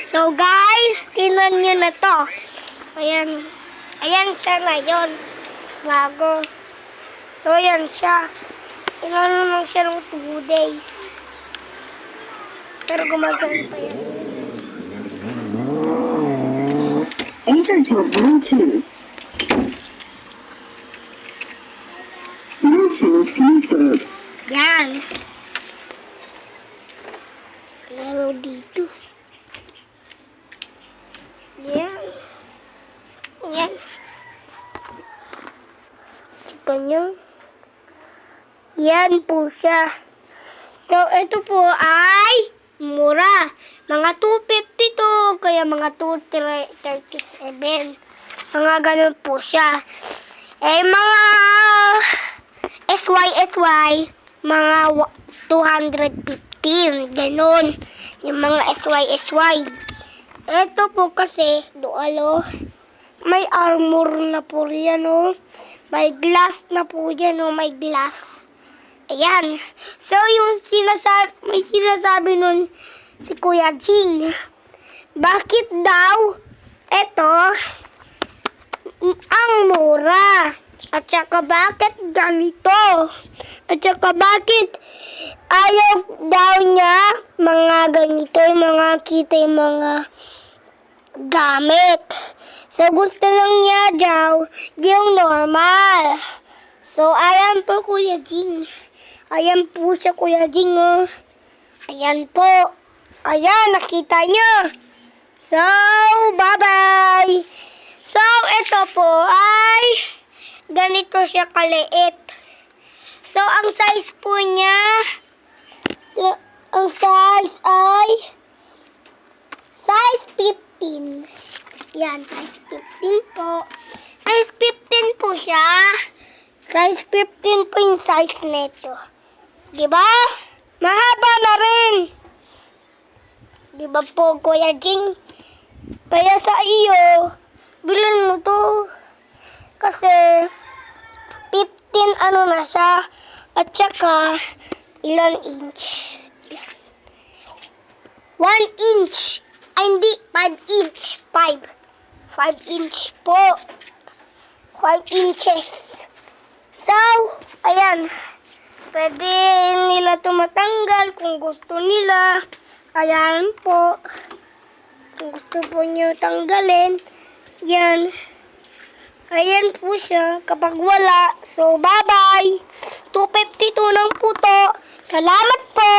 So guys, tingnan nyo na to. Ayan. Ayan siya ngayon. Bago. So ayan siya. Ilan naman siya ng 2 days. Pero gumagana pa yan. Enter to Bluetooth. Bluetooth connected. Yan. Laro dito. Yan. Yan. Kita nyo. Yan po siya. So, ito po ay mura. Mga 250 to, kaya mga 237. Mga ganun po siya. Eh, mga SY, mga 215. Ganun. Yung mga SY. Ito po kasi, doalo, may armor na po yan, oh. May glass na po yan, oh. May glass. Ayan. So, yung may sinasabi nun si Kuya Jing. Bakit daw ito ang mura? At saka bakit ganito? At saka bakit ayaw daw niya mga ganito, mga kita yung mga gamit. So, gusto lang niya daw yung normal. So, ayan po Kuya Jing. Ayan po siya Kuya Jing, oh. Ayan po. Ayan, nakita niyo. So, bye-bye. So, ito po ay ganito siya kaliit. So, ang size po niya, ang size ay size 15. Yan, size 15 po. Size 15 po siya. Size 15 po yung size nito. Diba? Mahaba na rin. Diba po, Kuya Jing? Kaya sa iyo, bilan mo to. Kasi, 15 ano na siya. At saka, ilan inch? 1 inch. Ay, hindi. 5 inch. 5 inch po. 5 inches. So, ayan. Pwede nila ito matanggal kung gusto nila. Ayan po. Kung gusto po nyo tanggalin. Yan. Ayan po siya. Kapag wala. So, bye-bye. 252 lang po to. Salamat po.